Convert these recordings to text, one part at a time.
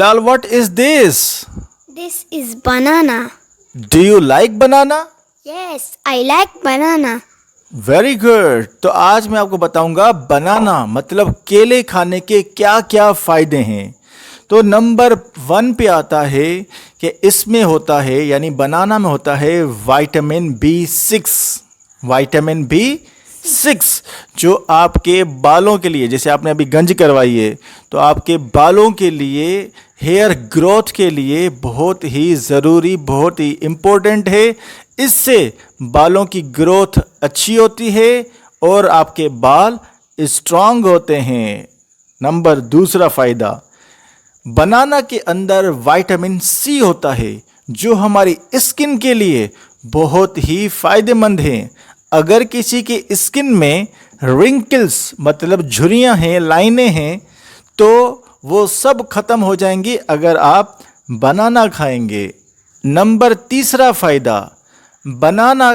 Bilal, what is this? This is banana. Do you like banana? Yes, I like banana. Very good. तो आज मैं आपको बताऊंगा बनाना मतलब केले खाने के क्या क्या फायदे हैं। तो नंबर 1 पे आता है कि इसमें होता है यानी बनाना में होता है विटामिन B6। विटामिन B6 जो आपके बालों के लिए, जैसे आपने अभी गंज करवाई है, तो आपके बालों के लिए, हेयर ग्रोथ के लिए बहुत ही ज़रूरी, बहुत ही इम्पोर्टेंट है। इससे बालों की ग्रोथ अच्छी होती है और आपके बाल स्ट्रांग होते हैं। नंबर 2 फ़ायदा, बनाना के अंदर विटामिन C होता है जो हमारी स्किन के लिए बहुत ही फ़ायदेमंद है। अगर किसी के स्किन में रिंकल्स मतलब झुर्रियाँ हैं, लाइनें हैं, तो वो सब ख़त्म हो जाएंगी अगर आप बनाना खाएंगे। नंबर 3 फ़ायदा, बनाना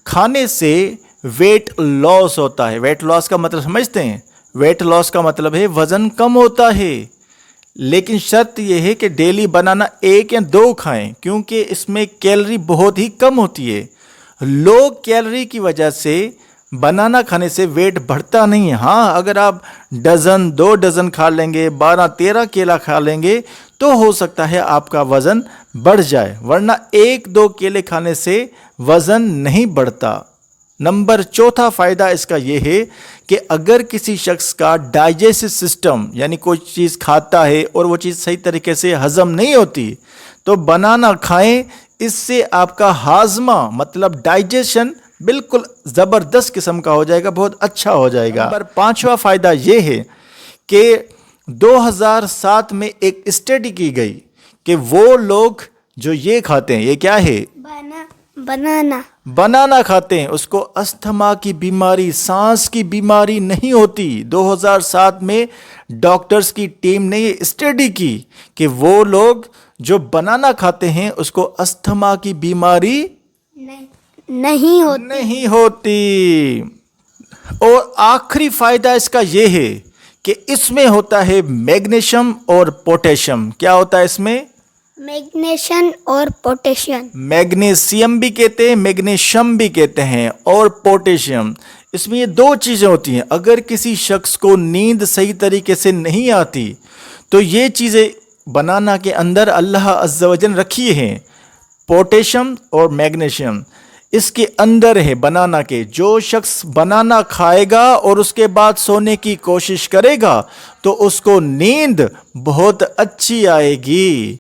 खाने से वेट लॉस होता है। वेट लॉस का मतलब समझते हैं? वेट लॉस का मतलब है वज़न कम होता है, लेकिन शर्त यह है कि डेली बनाना 1 या 2 खाएं, क्योंकि इसमें कैलोरी बहुत ही कम होती है। लो कैलोरी की वजह से बनाना खाने से वेट बढ़ता नहीं है। हाँ, अगर आप 2 डज़न खा लेंगे, 12-13 केला खा लेंगे, तो हो सकता है आपका वज़न बढ़ जाए, वरना 1-2 केले खाने से वज़न नहीं बढ़ता। नंबर 4 फ़ायदा इसका ये है कि अगर किसी शख्स का डाइजेस्टिव सिस्टम यानी कोई चीज़ खाता है और वो चीज़ सही तरीके से हज़म नहीं होती, तो बनाना खाएं। इससे आपका हाजमा मतलब डाइजेशन बिल्कुल ज़बरदस्त किस्म का हो जाएगा, बहुत अच्छा हो जाएगा। नंबर 5वां फ़ायदा ये है कि 2007 में एक स्टडी की गई कि वो लोग जो ये खाते हैं, ये क्या है? बनाना खाते हैं, उसको अस्थमा की बीमारी, सांस की बीमारी नहीं होती। 2007 में डॉक्टर्स की टीम ने ये स्टडी की कि वो लोग जो बनाना खाते हैं उसको अस्थमा की बीमारी नहीं होती। और आखिरी फायदा इसका यह है कि इसमें होता है मैग्नीशियम और पोटेशियम। क्या होता है इसमें? मैग्नीशियम और पोटेशियम। मैग्नीशियम भी कहते हैं, मैग्नीशियम भी कहते हैं, और पोटेशियम। इसमें ये 2 चीज़ें होती हैं। अगर किसी शख्स को नींद सही तरीके से नहीं आती, तो ये चीज़ें बनाना के अंदर अल्लाह अज़्ज़ा वजल रखी हैं, पोटेशियम और मैग्नीशियम इसके अंदर है बनाना के। जो शख्स बनाना खाएगा और उसके बाद सोने की कोशिश करेगा तो उसको नींद बहुत अच्छी आएगी।